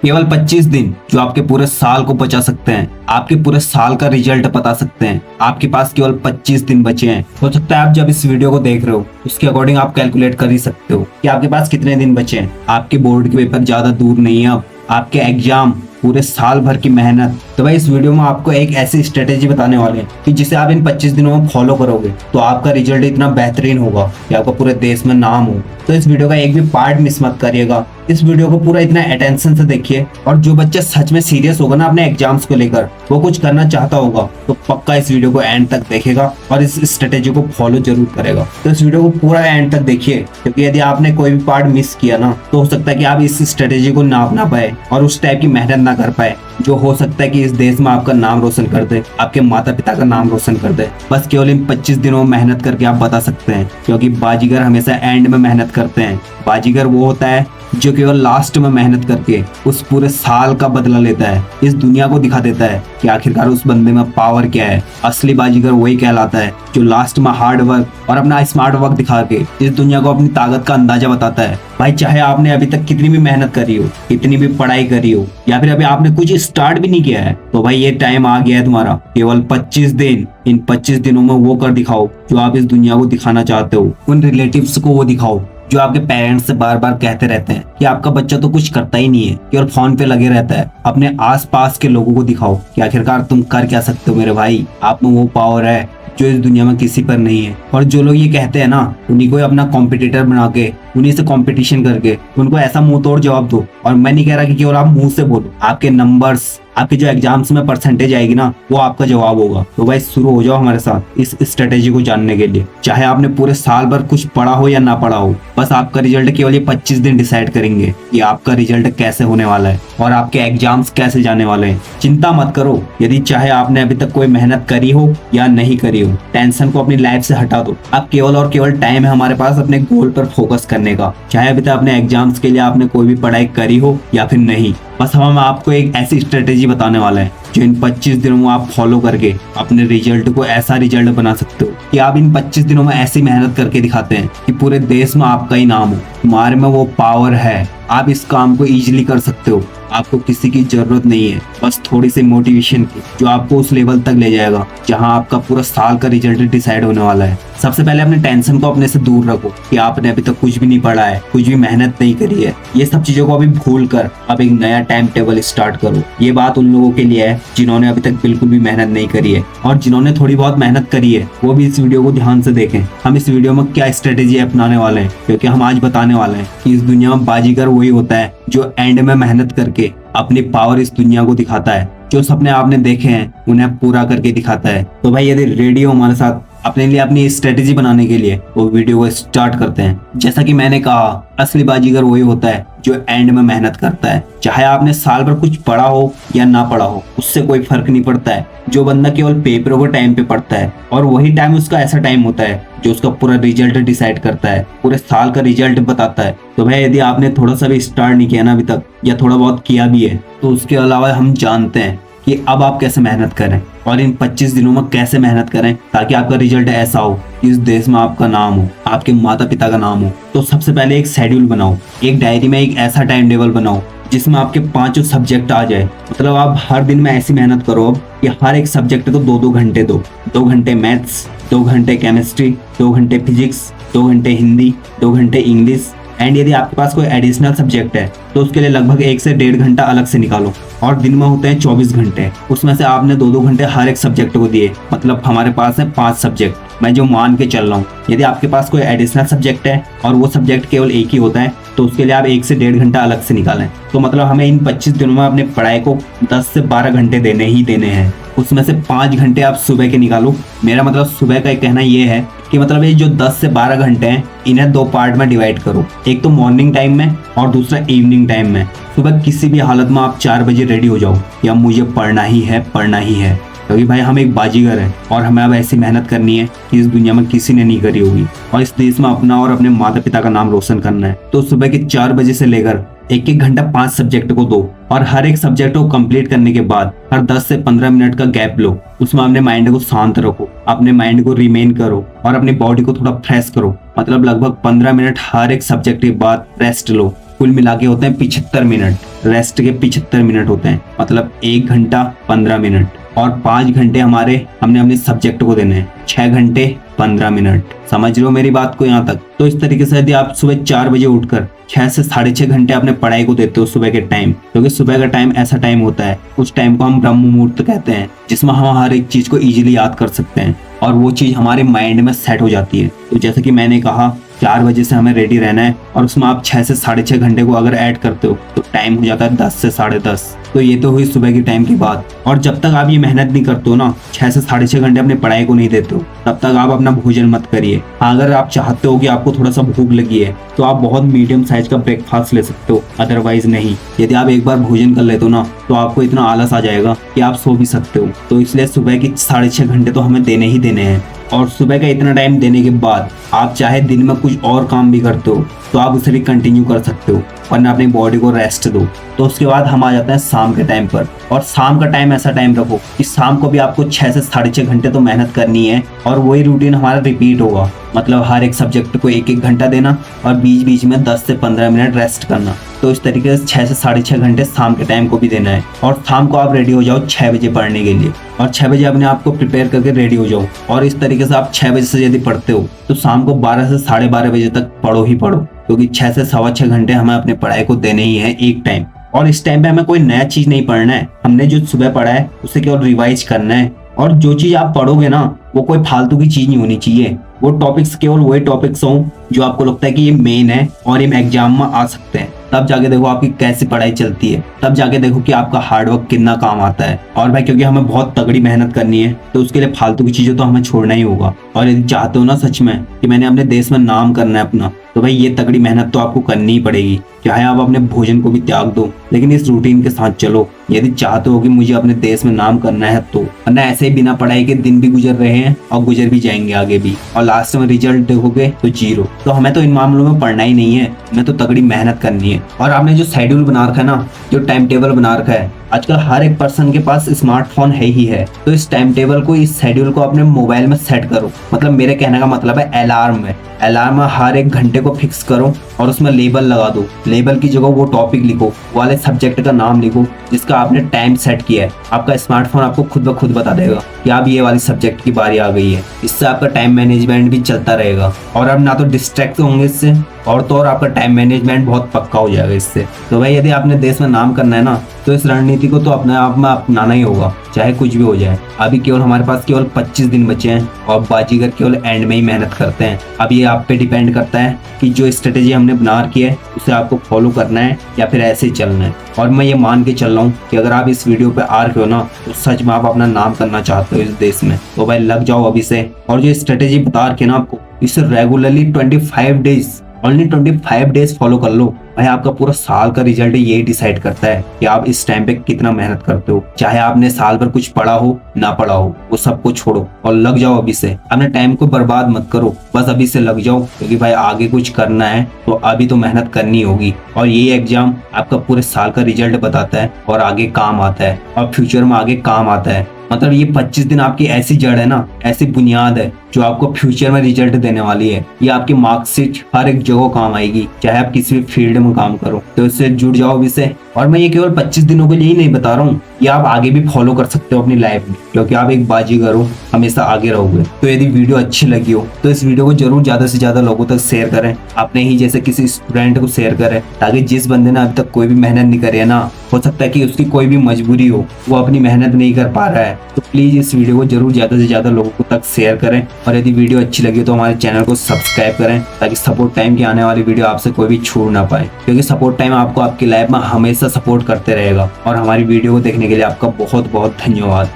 केवल 25 दिन जो आपके पूरे साल को बचा सकते हैं, आपके पूरे साल का रिजल्ट बता सकते हैं। आपके पास केवल 25 दिन बचे हैं। हो सकता है आप जब इस वीडियो को देख रहे हो उसके अकॉर्डिंग आप कैलकुलेट कर ही सकते हो कि आपके पास कितने दिन बचे हैं। आपके बोर्ड के पेपर ज्यादा दूर नहीं है, अब आपके एग्जाम, पूरे साल भर की मेहनत। तो भाई इस वीडियो में आपको एक ऐसी स्ट्रेटेजी बताने वाले हैं कि जिसे आप इन 25 दिनों में फॉलो करोगे तो आपका रिजल्ट इतना बेहतरीन होगा कि आपका पूरे देश में नाम हो। तो इस वीडियो का एक भी पार्ट मिस मत करिएगा। इस वीडियो को पूरा इतना अटेंशन से देखिए, और जो बच्चा सच में सीरियस होगा ना अपने एग्जाम्स को लेकर, वो कुछ करना चाहता होगा तो पक्का इस वीडियो को एंड तक देखेगा और इस स्ट्रेटेजी को फॉलो जरूर करेगा। तो इस वीडियो को पूरा एंड तक देखिए, क्योंकि यदि आपने कोई भी पार्ट मिस किया ना तो हो सकता है कि आप इस स्ट्रेटेजी को ना अपना पाए और उस टाइप की मेहनत ना कर पाए जो हो सकता है कि इस देश में आपका नाम रोशन कर दे, आपके माता पिता का नाम रोशन कर दे। बस केवल इन 25 दिनों में मेहनत करके आप बता सकते हैं, क्योंकि बाजीगर हमेशा एंड में मेहनत करते हैं। बाजीगर वो होता है जो केवल लास्ट में मेहनत करके उस पूरे साल का बदला लेता है, इस दुनिया को दिखा देता है कि आखिरकार उस बंदे में पावर क्या है। असली बाजीगर वही कहलाता है जो लास्ट में हार्ड वर्क और अपना स्मार्ट वर्क दिखा के इस दुनिया को अपनी ताकत का अंदाजा बताता है। भाई चाहे आपने अभी तक कितनी भी मेहनत करी हो, कितनी भी पढ़ाई करी हो, या फिर अभी आपने कुछ स्टार्ट भी नहीं किया है, तो भाई ये टाइम आ गया है तुम्हारा। केवल 25 दिन, इन 25 दिनों में वो कर दिखाओ जो आप इस दुनिया को दिखाना चाहते हो। उन रिलेटिव्स को वो दिखाओ जो आपके पेरेंट्स से बार बार कहते रहते हैं कि आपका बच्चा तो कुछ करता ही नहीं है, केवल फोन पे लगे रहता है। अपने आसपास के लोगों को दिखाओ कि आखिरकार तुम कर क्या सकते हो मेरे भाई, आप में वो पावर है जो इस दुनिया में किसी पर नहीं है। और जो लोग ये कहते हैं ना, उन्हीं को अपना कॉम्पिटिटर बना के, उन्हीं से कंपटीशन करके उनको ऐसा मुंह तोड़ जवाब दो। और मैं नहीं कह रहा कि केवल आप मुंह से बोलो, आपके नंबर्स, आपके जो एग्जाम्स में परसेंटेज आएगी ना, वो आपका जवाब होगा। तो भाई शुरू हो जाओ हमारे साथ इस स्ट्रेटेजी को जानने के लिए। चाहे आपने पूरे साल भर कुछ पढ़ा हो या ना पढ़ा हो, बस आपका रिजल्ट केवल ये 25 दिन डिसाइड करेंगे कि आपका रिजल्ट कैसे होने वाला है और आपके एग्जाम्स कैसे जाने वाले हैं। चिंता मत करो, यदि चाहे आपने अभी तक कोई मेहनत करी हो या नहीं करी हो, टेंशन को अपनी लाइफ से हटा दो। अब केवल और केवल टाइम है हमारे पास अपने गोल पर फोकस करने का। चाहे अभी तक अपने एग्जाम्स के लिए आपने कोई भी पढ़ाई करी हो या फिर नहीं, बस हम आपको एक ऐसी स्ट्रेटेजी बताने वाले हैं जो इन 25 दिनों में आप फॉलो करके अपने रिजल्ट को ऐसा रिजल्ट बना सकते हो कि आप इन 25 दिनों में ऐसी मेहनत करके दिखाते हैं कि पूरे देश में आपका ही नाम हो। तुम्हारे में वो पावर है, आप इस काम को इजीली कर सकते हो। आपको किसी की जरूरत नहीं है, बस थोड़ी सी मोटिवेशन की, जो आपको उस लेवल तक ले जाएगा जहां आपका पूरा साल का रिजल्ट डिसाइड होने वाला है। सबसे पहले अपने टेंशन को अपने से दूर रखो कि आपने अभी तक कुछ भी नहीं पढ़ा है, कुछ भी मेहनत नहीं करी है। ये सब चीजों को अभी भूल कर अब एक नया टाइम टेबल स्टार्ट करो। ये बात उन लोगों के लिए है जिन्होंने अभी तक बिल्कुल भी मेहनत नहीं करी है, और जिन्होंने थोड़ी बहुत मेहनत करी है वो भी इस वीडियो को ध्यान से देखें। हम इस वीडियो में क्या स्ट्रेटेजी अपनाने वाले हैं, क्योंकि हम आज बताने वाले हैं कि इस दुनिया में बाजीगर वही होता है जो एंड में मेहनत करके अपनी पावर इस दुनिया को दिखाता है, जो सपने आपने देखे हैं उन्हें पूरा करके दिखाता है। तो भाई यदि रेडी हो हमारे साथ अपने लिए अपनी स्ट्रेटेजी बनाने के लिए, वो वीडियो को स्टार्ट करते हैं। जैसा कि मैंने कहा, असली बाजीगर वही होता है जो एंड में मेहनत करता है। चाहे आपने साल भर कुछ पढ़ा हो या ना पढ़ा हो, उससे कोई फर्क नहीं पड़ता है। जो बंदा केवल पेपरों के टाइम पे पढ़ता है, और वही टाइम उसका ऐसा टाइम होता है जो उसका पूरा रिजल्ट डिसाइड करता है, पूरे साल का रिजल्ट बताता है। तो भाई यदि आपने थोड़ा सा भी स्टार्ट नहीं किया ना अभी तक, या थोड़ा बहुत किया भी है, तो उसके अलावा हम जानते हैं कि अब आप कैसे मेहनत करें और इन 25 दिनों में कैसे मेहनत करें ताकि आपका रिजल्ट ऐसा हो कि इस देश में आपका नाम हो, आपके माता पिता का नाम हो। तो सबसे पहले एक शेड्यूल बनाओ, एक डायरी में एक ऐसा टाइम टेबल बनाओ जिसमें आपके 5 सब्जेक्ट आ जाए। मतलब आप हर दिन में ऐसी मेहनत करो अब कि हर एक सब्जेक्ट को 2-2 घंटे दो। 2 घंटे मैथ्स, 2 घंटे केमिस्ट्री, 2 घंटे फिजिक्स, 2 घंटे हिंदी, 2 घंटे इंग्लिश। एंड यदि आपके पास कोई एडिशनल सब्जेक्ट है तो उसके लिए लगभग 1 से 1.5 घंटा अलग से निकालो। और दिन में होते हैं 24 घंटे, उसमें से आपने 2-2 घंटे हर एक सब्जेक्ट को दिए। मतलब हमारे पास है 5 सब्जेक्ट, मैं जो मान के चल रहा हूँ। यदि आपके पास कोई एडिशनल सब्जेक्ट है और वो सब्जेक्ट केवल एक ही होता है, तो उसके लिए आप 1 से 1.5 घंटा अलग से निकालें। तो मतलब हमें इन 25 दिनों में अपने पढ़ाई को 10 से 12 घंटे देने ही देने हैं। उसमें से 5 घंटे आप सुबह के निकालो। मेरा मतलब सुबह का कहना ये है कि मतलब ये जो 10 से 12 घंटे हैं, इन्हें 2 पार्ट में डिवाइड करो। एक तो मॉर्निंग टाइम में और दूसरा इवनिंग टाइम में। सुबह किसी भी हालत में आप 4 बजे रेडी हो जाओ कि अब मुझे पढ़ना ही है, पढ़ना ही है। क्योंकि भाई हम एक बाजीगर हैं और हमें अब ऐसी मेहनत करनी है कि इस दुनिया में किसी ने नहीं करी होगी, और इस देश में अपना और अपने माता पिता का नाम रोशन करना है। तो सुबह के 4 बजे से लेकर 1-1 घंटा 5 सब्जेक्ट को दो, और हर एक सब्जेक्ट को कंप्लीट करने के बाद हर 10 से 15 मिनट का गैप लो। उसमें अपने माइंड को शांत रखो, अपने माइंड को रिमेन करो और अपनी बॉडी को थोड़ा फ्रेश करो। मतलब लगभग 15 मिनट हर एक सब्जेक्ट के बाद रेस्ट लो। कुल मिला के होते हैं 75 मिनट, रेस्ट के 75 मिनट होते हैं, मतलब 1 घंटा 15 मिनट, और 5 घंटे हमने अपने सब्जेक्ट को देने हैं, 6 घंटे 15 मिनट। समझ रहे हो मेरी बात को यहाँ तक? तो इस तरीके से यदि आप सुबह 4 बजे उठकर 6 से 6.5 घंटे अपने पढ़ाई को देते हो सुबह के टाइम, क्योंकि सुबह का टाइम ऐसा टाइम होता है, उस टाइम को हम ब्रह्म मुहूर्त कहते हैं, जिसमें हम हर एक चीज को इजीली याद कर सकते हैं और वो चीज हमारे माइंड में सेट हो जाती है। तो जैसे कि मैंने कहा 4 बजे से हमें रेडी रहना है, और उसमें आप 6 से 6.5 घंटे को अगर ऐड करते हो तो टाइम हो जाता है 10 से 10:30। तो ये तो हुई सुबह की टाइम की बात। और जब तक आप ये मेहनत नहीं करते हो ना, 6 से 6.5 घंटे अपने पढ़ाई को नहीं देते हो, तब तक आप अपना भोजन मत करिए। अगर आप चाहते हो कि आपको थोड़ा सा भूख लगी है तो आप बहुत मीडियम साइज का ब्रेकफास्ट ले सकते हो, अदरवाइज नहीं। यदि आप एक बार भोजन कर लेते हो ना तो आपको इतना आलस आ जाएगा कि आप सो भी सकते हो। तो इसलिए सुबह की 6.5 घंटे तो हमें देने ही देने हैं। और सुबह का इतना टाइम देने के बाद आप चाहे दिन में कुछ और काम भी करते हो तो आप उसे भी कंटिन्यू कर सकते हो, वरना अपनी बॉडी को रेस्ट दो। तो उसके बाद हम आ जाते हैं शाम के टाइम पर। और शाम का टाइम ऐसा टाइम रखो कि शाम को भी आपको 6 से 6.5 घंटे तो मेहनत करनी है, और वही रूटीन हमारा रिपीट होगा, मतलब हर एक सब्जेक्ट को 1-1 घंटा देना और बीच बीच में 10 से 15 मिनट रेस्ट करना। तो इस तरीके से 6 से 6.5 घंटे शाम के टाइम को भी देना है। और शाम को आप रेडी हो जाओ 6 बजे पढ़ने के लिए, और 6 बजे अपने आप को प्रिपेयर करके रेडी हो जाओ। और इस तरीके से आप 6 बजे से यदि पढ़ते हो तो शाम को 12 से 12:30 बजे तक पढ़ो ही पढ़ो, क्योंकि 6 से 6.25 घंटे हमें अपने पढ़ाई को देने ही है एक टाइम। और इस टाइम पे हमें कोई नया चीज नहीं पढ़ना है, हमने जो सुबह पढ़ा है उसे केवल रिवाइज करना है। और जो चीज आप पढ़ोगे ना वो कोई फालतू की चीज नहीं होनी चाहिए, वो टॉपिक्स केवल वही टॉपिक्स हों जो आपको लगता है कि ये मेन है और ये एग्जाम में आ सकते हैं। तब जाके देखो आपकी कैसी पढ़ाई चलती है, तब जाके देखो कि आपका हार्डवर्क कितना काम आता है। और भाई क्योंकि हमें बहुत तगड़ी मेहनत करनी है तो उसके लिए फालतू की चीजें तो हमें छोड़ना ही होगा। और यदि चाहते हो ना सच में कि मैंने अपने देश में नाम करना है अपना, तो भाई ये तगड़ी मेहनत तो आपको करनी ही पड़ेगी, चाहे आप अपने भोजन को भी त्याग दो, लेकिन इस रूटीन के साथ चलो यदि चाहते हो कि मुझे अपने देश में नाम करना है तो। वरना ऐसे ही बिना पढ़ाई के दिन भी गुजर रहे हैं और गुजर भी जाएंगे आगे भी, और लास्ट में रिजल्ट देखोगे तो 0। तो हमें तो इन मामलों में पढ़ना ही नहीं है, हमें तो तगड़ी मेहनत करनी है। और आपने जो शेड्यूल बना रखा है ना, जो टाइम टेबल बना रखा है, आजकल हर एक पर्सन के पास स्मार्टफोन है ही है, तो इस टाइम टेबल को, इस शेड्यूल को अपने मोबाइल में सेट करो। मतलब मेरे कहने का मतलब है अलार्म में, अलार्म में हर एक घंटे को फिक्स करो और उसमें लेबल लगा दो। लेबल की जगह वो टॉपिक लिखो, वाले सब्जेक्ट का नाम लिखो जिसका आपने टाइम सेट किया है। आपका स्मार्टफोन आपको खुद ब खुद बता देगा कि अब ये वाली सब्जेक्ट की बारी आ गई है। इससे आपका टाइम मैनेजमेंट भी चलता रहेगा, और अब ना तो डिस्ट्रैक्ट होंगे इससे, और तो और आपका टाइम मैनेजमेंट बहुत पक्का हो जाएगा इससे। तो भाई यदि आपने देश में नाम करना है ना तो इस रणनीति को तो अपने आप में अपनाना ही होगा, चाहे कुछ भी हो जाए। अभी केवल हमारे पास केवल 25 दिन बचे हैं और बाजीगर केवल एंड में ही मेहनत करते हैं। अब ये आप पे डिपेंड करता है कि जो स्ट्रेटेजी हमने बना रखी है उसे आपको फॉलो करना है या फिर ऐसे ही चलना है। और मैं ये मान के चल रहा हूँ कि अगर आप इस वीडियो पे आ रहे हो ना तो सच में आप अपना नाम करना चाहते हो इस देश में, तो भाई लग जाओ अभी से। और जो स्ट्रेटेजी बता रखी है ना आपको, इसे regularly 25 days, only 25 days follow कर लो। भाई आपका पूरा साल का रिजल्ट यही डिसाइड करता है कि आप इस टाइम पे कितना मेहनत करते हो। चाहे आपने साल भर कुछ पढ़ा हो ना पढ़ा हो, वो सबको छोड़ो और लग जाओ अभी से। अपने टाइम को बर्बाद मत करो, बस अभी से लग जाओ, क्योंकि भाई आगे कुछ करना है तो अभी तो मेहनत करनी होगी। और ये एग्जाम आपका पूरे साल का रिजल्ट बताता है और आगे काम आता है, और फ्यूचर में आगे काम आता है। मतलब ये 25 दिन आपकी ऐसी जड़ है ना, ऐसी बुनियाद है जो आपको फ्यूचर में रिजल्ट देने वाली है। ये आपकी मार्कशीट हर एक जगह काम आएगी, चाहे आप किसी भी फील्ड में काम करो। तो इससे जुड़ जाओ अभी से। और मैं ये केवल 25 दिनों के लिए ही नहीं बता रहा हूँ, ये आप आगे भी फॉलो कर सकते हो अपनी लाइफ में, क्योंकि आप एक बाजीगर हो, हमेशा आगे रहोगे। तो यदि वीडियो अच्छी लगी हो तो इस वीडियो को जरूर ज्यादा से ज्यादा लोगों तक शेयर करें, अपने ही जैसे किसी स्टूडेंट को शेयर करें, ताकि जिस बंदे ने अभी तक कोई भी मेहनत नहीं करी है ना, हो सकता है कि उसकी कोई भी मजबूरी हो, वो अपनी मेहनत नहीं कर पा रहा है, तो प्लीज इस वीडियो को जरूर ज्यादा से ज्यादा लोगों तक शेयर करें। और यदि वीडियो अच्छी लगी तो हमारे चैनल को सब्सक्राइब करें, ताकि सपोर्ट टाइम की आने वाली वीडियो आपसे कोई भी छूट ना पाए, क्योंकि सपोर्ट टाइम आपको आपकी लाइफ में हमेशा सपोर्ट करते रहेगा। और हमारी वीडियो को देखने के लिए आपका बहुत बहुत धन्यवाद।